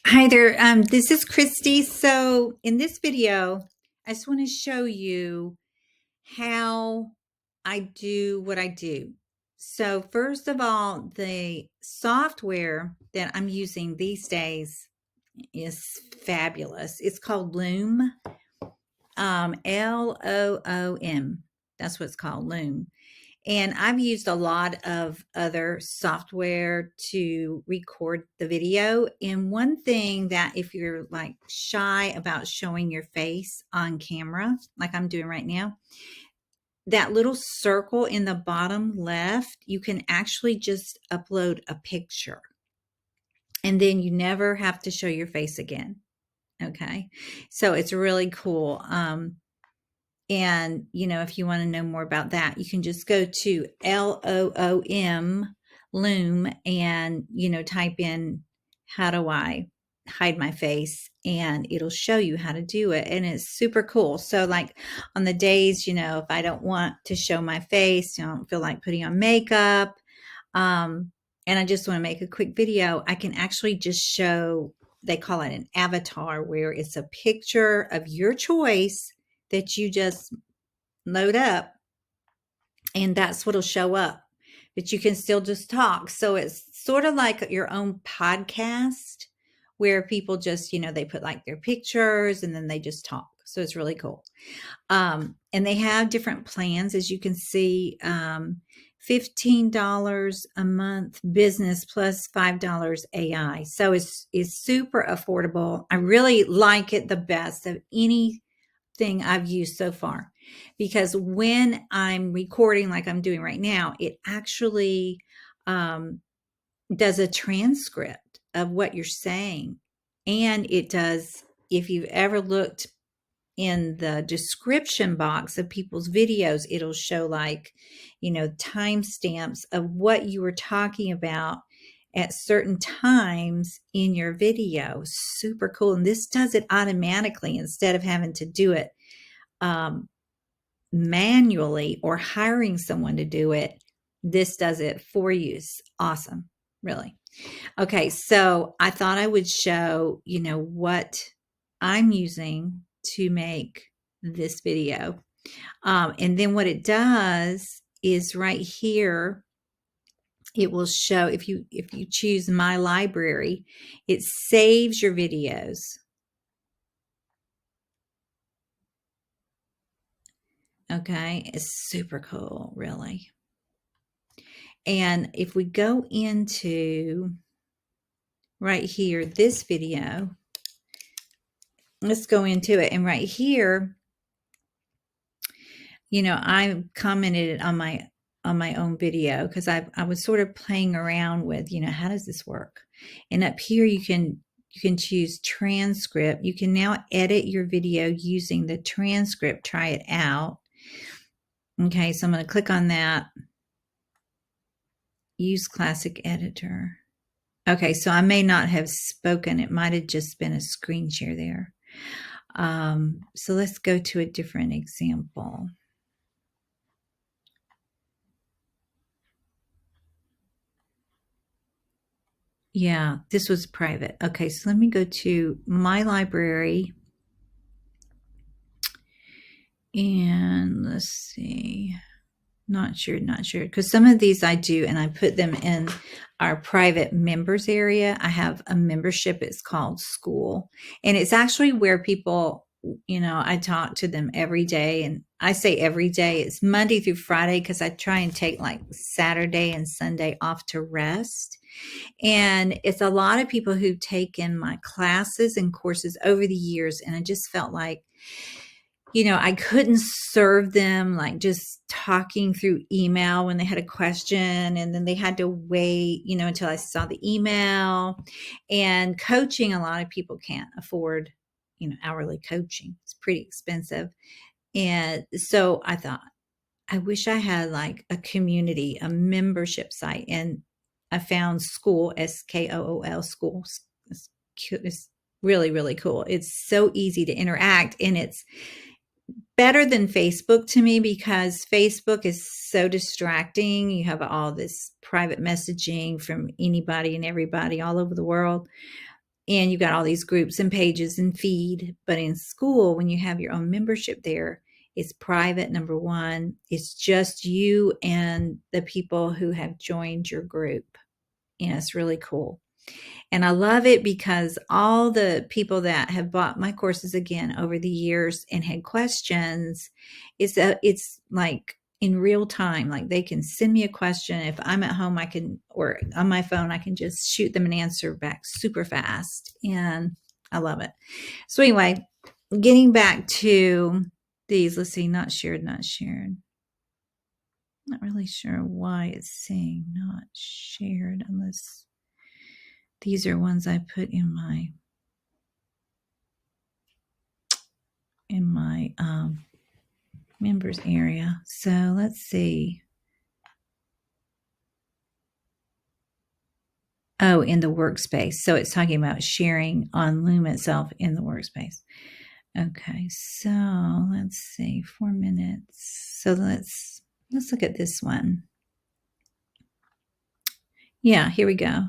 Hi there, this is Christy. So in this video, I just want to show you how I do what I do. So first of all, the software that I'm using these days is fabulous. It's called LOOM, LOOM. That's what it's called, LOOM. And I've used a lot of other software to record the video. And one thing that if you're like shy about showing your face on camera, like I'm doing right now, that little circle in the bottom left, you can actually just upload a picture. And then you never have to show your face again. Okay. So it's really cool. And, if you want to know more about that, you can just go to Loom and, type in, how do I hide my face? And it'll show you how to do it. And it's super cool. So like on the days, if I don't want to show my face, I don't feel like putting on makeup, and I just want to make a quick video, I can actually just show, they call it an avatar, where it's a picture of your choice that you just load up, and that's what'll show up, but you can still just talk. So it's sort of like your own podcast where people just, they put like their pictures and then they just talk. So it's really cool. And they have different plans, as you can see, $15 a month business plus $5 AI. So it's super affordable. I really like it the best of anything I've used so far, because when I'm recording like I'm doing right now, it actually does a transcript of what you're saying. And it does, if you've ever looked in the description box of people's videos, it'll show like, timestamps of what you were talking about at certain times in your video. Super cool. And this does it automatically instead of having to do it manually or hiring someone to do it. This does it for you. It's awesome. Really. Okay. So I thought I would show, what I'm using to make this video. And then what it does is right here, it will show, if you choose my library, it saves your videos. Okay, it's super cool, really. And if we go into right here, this video, let's go into it. And right here, I commented on my own video because I was sort of playing around with, how does this work? And up here, you can choose transcript. You can now edit your video using the transcript. Try it out. Okay, so I'm going to click on that. Use classic editor. Okay, so I may not have spoken. It might have just been a screen share there. So let's go to a different example. Yeah, this was private. Okay, so let me go to my library. And let's see. Not sure. Because some of these I do, and I put them in our private members area. I have a membership. It's called School. And it's actually where people, I talk to them every day. And I say every day. It's Monday through Friday because I try and take like Saturday and Sunday off to rest. And it's a lot of people who've taken my classes and courses over the years. And I just felt like, I couldn't serve them like just talking through email when they had a question, and then they had to wait, until I saw the email. And coaching, a lot of people can't afford, hourly coaching. It's pretty expensive. And so I thought, I wish I had like a community, a membership site. And I found School, SKOOL, School. It's cute. It's really, really cool. It's so easy to interact, and it's better than Facebook to me because Facebook is so distracting. You have all this private messaging from anybody and everybody all over the world. and you've got all these groups and pages and feed. But in school, when you have your own membership there, it's private, number one. It's just you and the people who have joined your group. And it's really cool. And I love it because all the people that have bought my courses again over the years and had questions, it's like in real time. Like they can send me a question. If I'm at home, I can, or on my phone, I can just shoot them an answer back super fast. And I love it. So anyway, getting back to these, let's see, not shared, not shared. Not really sure why it's saying not shared unless these are ones I put in my members area. So let's see. Oh, in the workspace. So it's talking about sharing on Loom itself in the workspace. Okay, so let's see, 4 minutes. So let's look at this one. Yeah, here we go.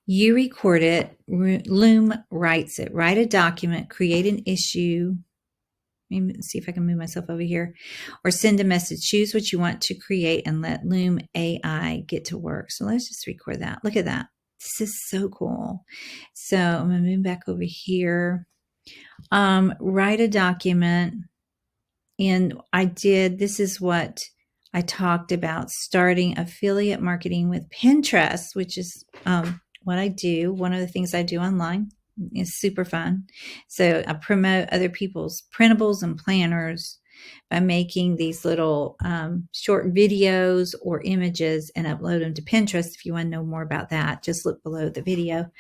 You record it, Loom writes it. Write a document, create an issue. Maybe see if I can move myself over here, or send a message. Choose what you want to create and let Loom AI get to work. So let's just record that. Look at that. This is so cool. So I'm going to move back over here. Write a document. And this is what I talked about, starting affiliate marketing with Pinterest, which is what I do. One of the things I do online. Is super fun. So I promote other people's printables and planners by making these little short videos or images and upload them to Pinterest. If you want to know more about that, just look below the video.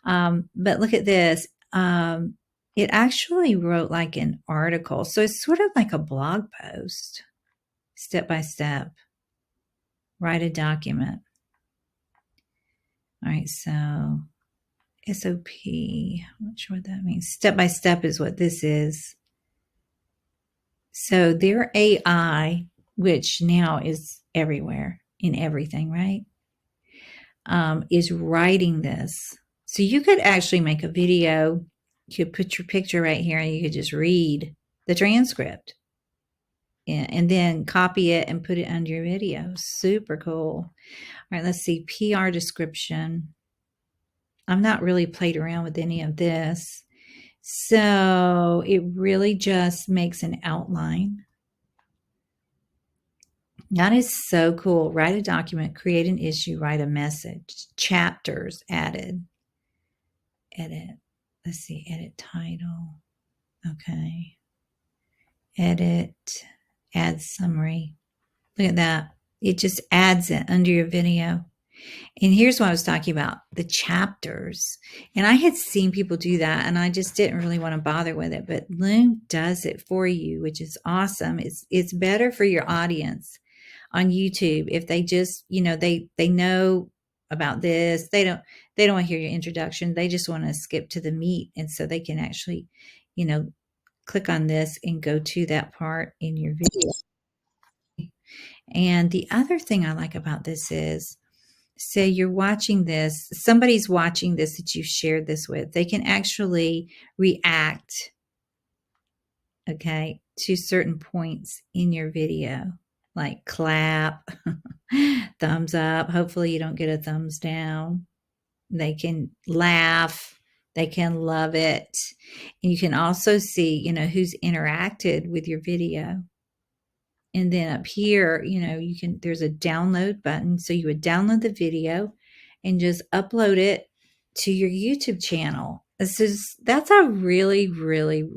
But look at this. It actually wrote like an article. So it's sort of like a blog post, step by step. Write a document. All right, so SOP, I'm not sure what that means. Step by step is what this is. So their AI, which now is everywhere in everything, right? Is writing this. So you could actually make a video. You could put your picture right here and you could just read the transcript and then copy it and put it under your video. Super cool. All right, let's see. PR description. I've not really played around with any of this. So it really just makes an outline. That is so cool. Write a document, create an issue, write a message, chapters added. Edit. Let's see, edit title. Okay. Edit, add summary. Look at that. It just adds it under your video. And here's what I was talking about, the chapters. And I had seen people do that and I just didn't really want to bother with it, but Loom does it for you, which is awesome. It's better for your audience on YouTube if they just, they know about this. They don't want to hear your introduction. They just want to skip to the meat. And so they can actually, click on this and go to that part in your video. And the other thing I like about this is, say you're watching this, somebody's watching this that you shared this with, they can actually react, okay, to certain points in your video, like clap, thumbs up. Hopefully you don't get a thumbs down. They can laugh. They can love it. And you can also see, who's interacted with your video. And then up here, there's a download button. So you would download the video and just upload it to your YouTube channel. That's a really, really,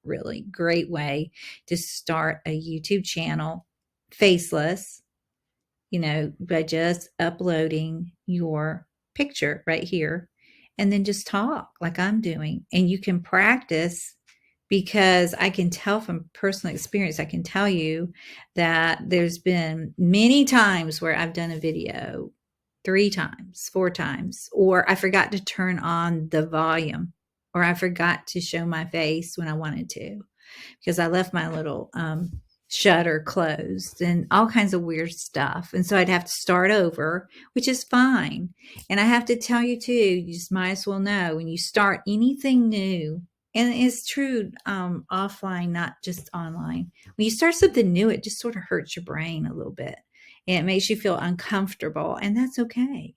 really great way to start a YouTube channel, faceless, by just uploading your picture right here and then just talk like I'm doing. And you can practice, because I can tell from personal experience, I can tell you that there's been many times where I've done a video 3 times, 4 times, or I forgot to turn on the volume, or I forgot to show my face when I wanted to, because I left my little shut or closed and all kinds of weird stuff. And so I'd have to start over, which is fine. And I have to tell you too, you just might as well know when you start anything new, and it's true offline, not just online. When you start something new, it just sort of hurts your brain a little bit and it makes you feel uncomfortable. And that's okay.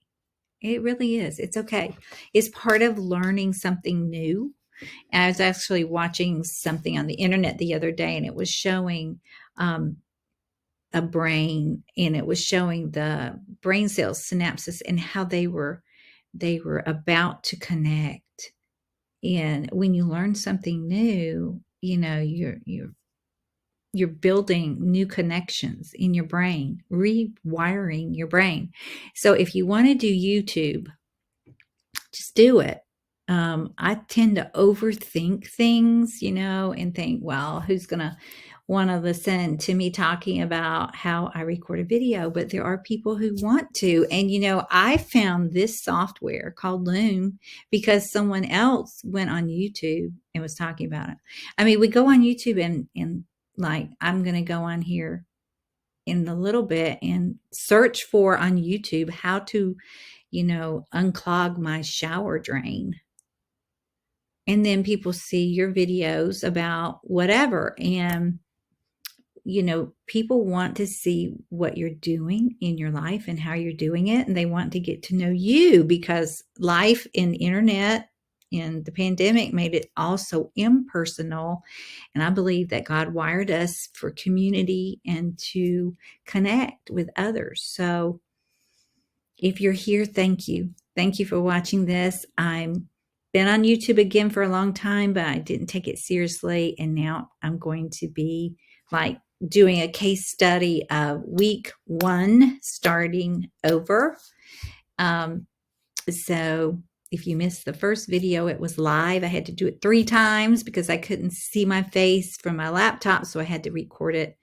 It really is. It's okay. It's part of learning something new. And I was actually watching something on the internet the other day, and it was showing um, a brain, and it was showing the brain cells synapses and how they were about to connect. And when you learn something new, you're building new connections in your brain, rewiring your brain. So if you want to do YouTube, just do it. I tend to overthink things, and think, well, who's going to want to listen to me talking about how I record a video? But there are people who want to. And, I found this software called Loom because someone else went on YouTube and was talking about it. I mean, we go on YouTube and like, I'm going to go on here in a little bit and search for on YouTube how to unclog my shower drain. And then people see your videos about whatever. And, people want to see what you're doing in your life and how you're doing it. And they want to get to know you because life in internet and the pandemic made it all so impersonal. And I believe that God wired us for community and to connect with others. So if you're here, thank you. Thank you for watching this. I'm been on YouTube again for a long time, but I didn't take it seriously. And now I'm going to be like doing a case study of week 1 starting over. So if you missed the first video, it was live. I had to do it 3 times because I couldn't see my face from my laptop. So I had to record it,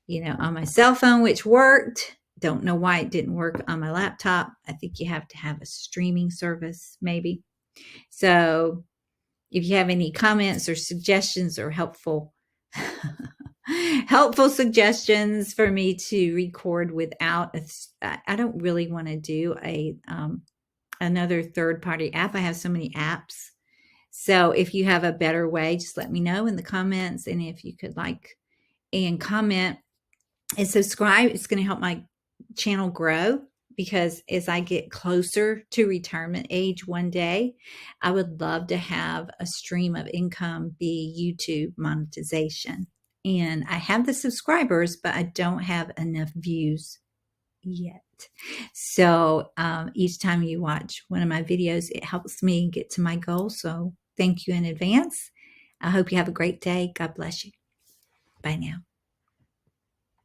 on my cell phone, which worked. Don't know why it didn't work on my laptop. I think you have to have a streaming service, maybe. So if you have any comments or suggestions or helpful suggestions for me to record without I don't really want to do another third-party app. I have so many apps. So if you have a better way, just let me know in the comments. And if you could like and comment and subscribe, it's going to help my channel grow, because as I get closer to retirement age one day, I would love to have a stream of income be YouTube monetization. And I have the subscribers, but I don't have enough views yet. So each time you watch one of my videos, it helps me get to my goal. So thank you in advance. I hope you have a great day. God bless you. Bye now.